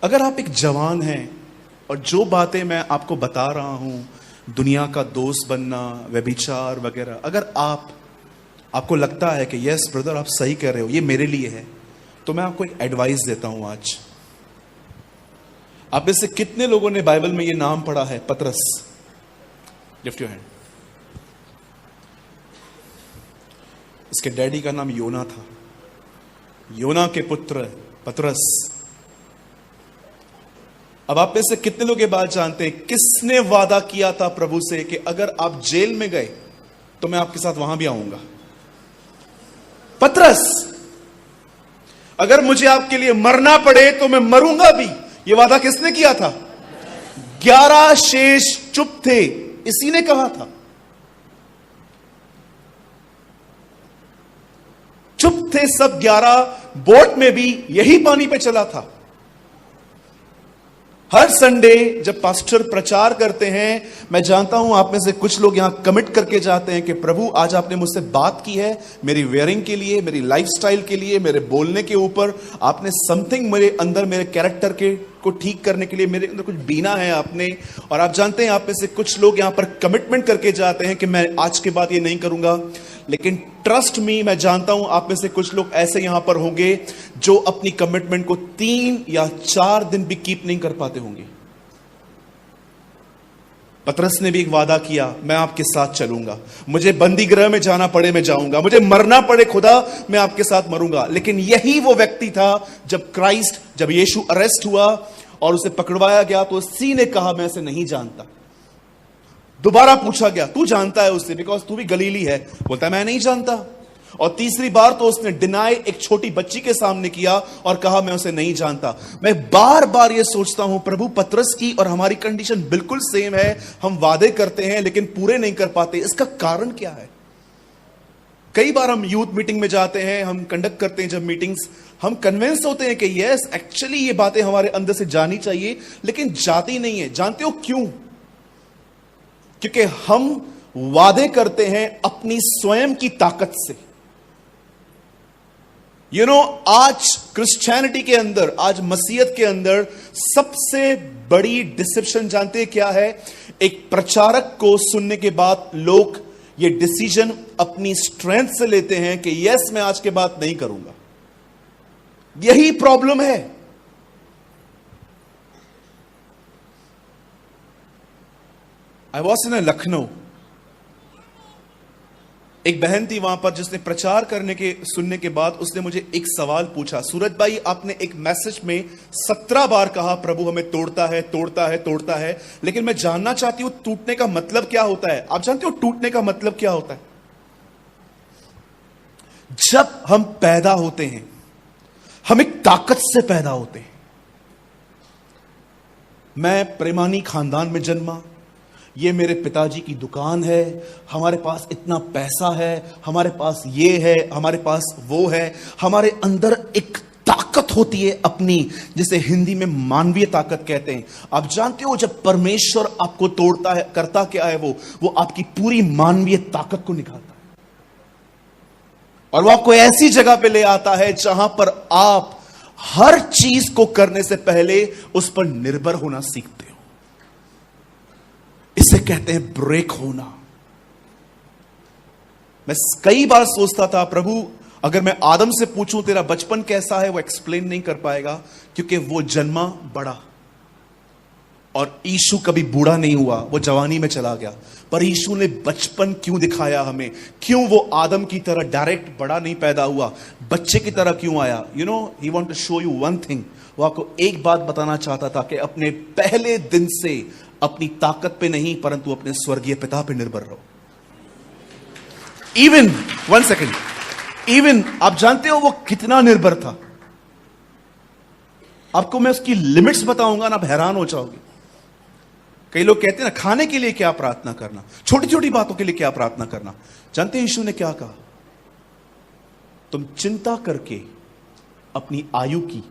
अगर आप एक जवान हैं और जो बातें मैं आपको बता रहा हूं, दुनिया का दोस्त बनना, व्यभिचार वगैरह, अगर आपको लगता है कि यस ब्रदर आप सही कह रहे हो, ये मेरे लिए है, तो मैं आपको एक एडवाइस देता हूं आज। आप में से कितने लोगों ने बाइबल में ये नाम पढ़ा है, पतरस? Lift your hand. इसके डैडी का नाम योना था, योना के पुत्र पतरस। अब आप में से कितने लोग ये बात जानते हैं किसने वादा किया था प्रभु से कि अगर आप जेल में गए तो मैं आपके साथ वहां भी आऊंगा? पतरस। अगर मुझे आपके लिए मरना पड़े तो मैं मरूंगा भी, ये वादा किसने किया था? 11 शेष चुप थे, इसी ने कहा था। चुप थे सब 11, बोट में भी यही पानी पे चला था। हर संडे जब पास्टर प्रचार करते हैं, मैं जानता हूं आप में से कुछ लोग यहां कमिट करके जाते हैं कि प्रभु आज आपने मुझसे बात की है, मेरी वेयरिंग के लिए, मेरी लाइफस्टाइल के लिए, मेरे बोलने के ऊपर आपने समथिंग मेरे अंदर, मेरे कैरेक्टर को ठीक करने के लिए मेरे अंदर कुछ बीना है आपने। और आप जानते हैं आप में से कुछ लोग यहां पर कमिटमेंट करके जाते हैं कि मैं आज के बाद ये नहीं करूंगा, लेकिन ट्रस्ट मी, मैं जानता हूं आप में से कुछ लोग ऐसे यहां पर होंगे जो अपनी कमिटमेंट को 3 या 4 दिन भी कीप नहीं कर पाते होंगे। पतरस ने भी एक वादा किया, मैं आपके साथ चलूंगा, मुझे बंदी गृह में जाना पड़े मैं जाऊंगा, मुझे मरना पड़े खुदा मैं आपके साथ मरूंगा। लेकिन यही वो व्यक्ति था जब यीशु अरेस्ट हुआ और उसे पकड़वाया गया तो उसी ने कहा मैं इसे नहीं जानता। दोबारा पूछा गया, तू जानता है उससे, बिकॉज तू भी गलीली है? बोलता है मैं नहीं जानता। और तीसरी बार तो उसने डिनाई एक छोटी बच्ची के सामने किया और कहा मैं उसे नहीं जानता। मैं बार बार ये सोचता हूं प्रभु, पतरस की और हमारी कंडीशन बिल्कुल सेम है। हम वादे करते हैं लेकिन पूरे नहीं कर पाते, इसका कारण क्या है? कई बार हम यूथ मीटिंग में जाते हैं, हम कंडक्ट करते हैं जब मीटिंग्स, हम कन्विंस होते हैं कि यस एक्चुअली ये बातें हमारे अंदर से जानी चाहिए, लेकिन जाती नहीं है। जानते हो क्यों? क्योंकि हम वादे करते हैं अपनी स्वयं की ताकत से। आज क्रिश्चियनिटी के अंदर, आज मसीहत के अंदर सबसे बड़ी डिसेप्शन जानते हैं क्या है? एक प्रचारक को सुनने के बाद लोग ये डिसीजन अपनी स्ट्रेंथ से लेते हैं कि यस मैं आज के बाद नहीं करूंगा। यही प्रॉब्लम है। आई वॉज इन लखनऊ, एक बहन थी वहां पर जिसने प्रचार सुनने के बाद उसने मुझे एक सवाल पूछा, सूरज भाई आपने एक मैसेज में 17 बार कहा प्रभु हमें तोड़ता है तोड़ता है तोड़ता है, लेकिन मैं जानना चाहती हूं टूटने का मतलब क्या होता है? आप जानते हो टूटने का मतलब क्या होता है? जब हम पैदा होते हैं, हम एक ताकत से पैदा होते हैं। मैं प्रेमानी खानदान में जन्मा, ये मेरे पिताजी की दुकान है, हमारे पास इतना पैसा है, हमारे पास ये है, हमारे पास वो है। हमारे अंदर एक ताकत होती है अपनी, जिसे हिंदी में मानवीय ताकत कहते हैं। आप जानते हो जब परमेश्वर आपको तोड़ता है, करता क्या है? वो आपकी पूरी मानवीय ताकत को निकालता है और वो आपको ऐसी जगह पे ले आता है जहां पर आप हर चीज को करने से पहले उस पर निर्भर होना सीखते हो। इसे कहते हैं ब्रेक होना। मैं कई बार सोचता था प्रभु अगर मैं आदम से पूछूं तेरा बचपन कैसा है, वो एक्सप्लेन नहीं कर पाएगा क्योंकि वो जन्मा बड़ा, और यीशु कभी बूढ़ा नहीं हुआ, वो जवानी में चला गया। पर यीशु ने बचपन क्यों दिखाया हमें? क्यों वो आदम की तरह डायरेक्ट बड़ा नहीं पैदा हुआ, बच्चे की तरह क्यों आया? He want to show you one thing. वो आपको एक बात बताना चाहता था कि अपने पहले दिन से अपनी ताकत पे नहीं परंतु अपने स्वर्गीय पिता पे निर्भर रहो। इवन आप जानते हो वो कितना निर्भर था? आपको मैं उसकी लिमिट्स बताऊंगा ना, आप हैरान हो जाओगे। कई लोग कहते हैं ना खाने के लिए क्या प्रार्थना करना, छोटी छोटी बातों के लिए क्या प्रार्थना करना। जानते हैं यीशु ने क्या कहा? तुम चिंता करके अपनी आयु की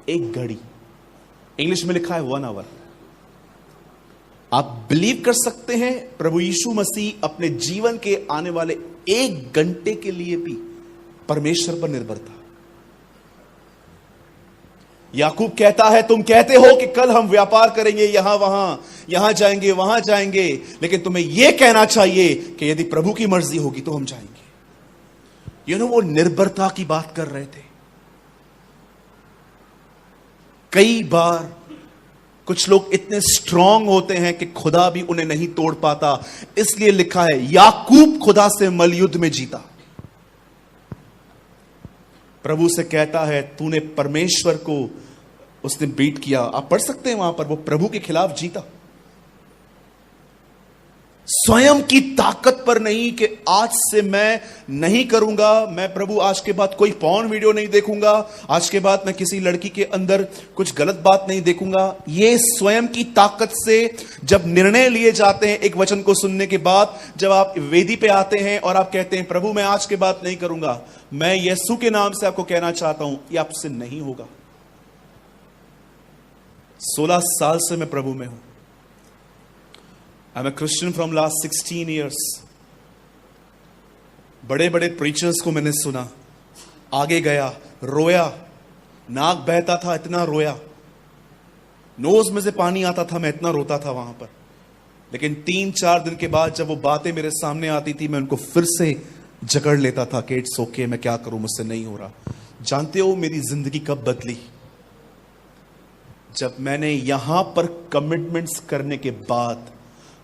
एक घड़ी, इंग्लिश में लिखा है 1 आवर। आप बिलीव कर सकते हैं प्रभु यीशु मसीह अपने जीवन के आने वाले 1 घंटे के लिए भी परमेश्वर पर निर्भर था। याकूब कहता है, तुम कहते हो कि कल हम व्यापार करेंगे, यहां वहां, यहां जाएंगे, वहां जाएंगे, लेकिन तुम्हें यह कहना चाहिए कि यदि प्रभु की मर्जी होगी तो हम जाएंगे। वो निर्भरता की बात कर रहे थे। कई बार कुछ लोग इतने स्ट्रांग होते हैं कि खुदा भी उन्हें नहीं तोड़ पाता। इसलिए लिखा है, याकूब खुदा से मलयुद्ध में जीता। प्रभु से कहता है, तूने परमेश्वर को, उसने बीट किया। आप पढ़ सकते हैं वहां पर, वो प्रभु के खिलाफ जीता। स्वयं की ताकत पर नहीं कि आज से मैं नहीं करूंगा, मैं प्रभु आज के बाद कोई पॉर्न वीडियो नहीं देखूंगा, आज के बाद मैं किसी लड़की के अंदर कुछ गलत बात नहीं देखूंगा। ये स्वयं की ताकत से जब निर्णय लिए जाते हैं, एक वचन को सुनने के बाद जब आप वेदी पे आते हैं और आप कहते हैं, प्रभु मैं आज के बाद नहीं करूंगा, मैं यीशु के नाम से आपको कहना चाहता हूं, यह आपसे नहीं होगा। 16 साल से मैं प्रभु में हूं। I'm a Christian from last 16 years. बड़े बड़े प्रीचर्स को मैंने सुना, आगे गया, रोया, नाक बहता था, इतना रोया, नोज में से पानी आता था, मैं इतना रोता था वहां पर। लेकिन 3-4 दिन के बाद जब वो बातें मेरे सामने आती थी, मैं उनको फिर से जकड़ लेता था कि इट्स ओके, मैं क्या करूं, मुझसे नहीं हो रहा। जानते हो मेरी जिंदगी कब बदली? जब मैंने यहां पर कमिटमेंट्स करने के बाद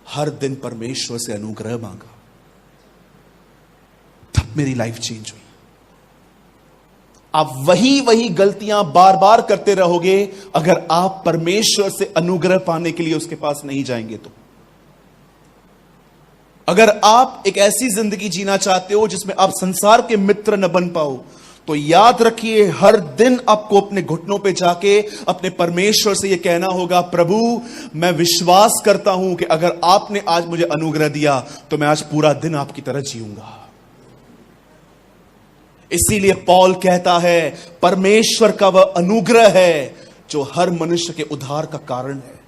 हर दिन परमेश्वर से अनुग्रह मांगा, तब मेरी लाइफ चेंज हुई। आप वही गलतियां बार बार करते रहोगे अगर आप परमेश्वर से अनुग्रह पाने के लिए उसके पास नहीं जाएंगे तो। अगर आप एक ऐसी जिंदगी जीना चाहते हो जिसमें आप संसार के मित्र न बन पाओ, तो याद रखिए, हर दिन आपको अपने घुटनों पे जाके अपने परमेश्वर से यह कहना होगा, प्रभु मैं विश्वास करता हूं कि अगर आपने आज मुझे अनुग्रह दिया तो मैं आज पूरा दिन आपकी तरह जीऊंगा। इसीलिए पौल कहता है, परमेश्वर का वह अनुग्रह है जो हर मनुष्य के उद्धार का कारण है।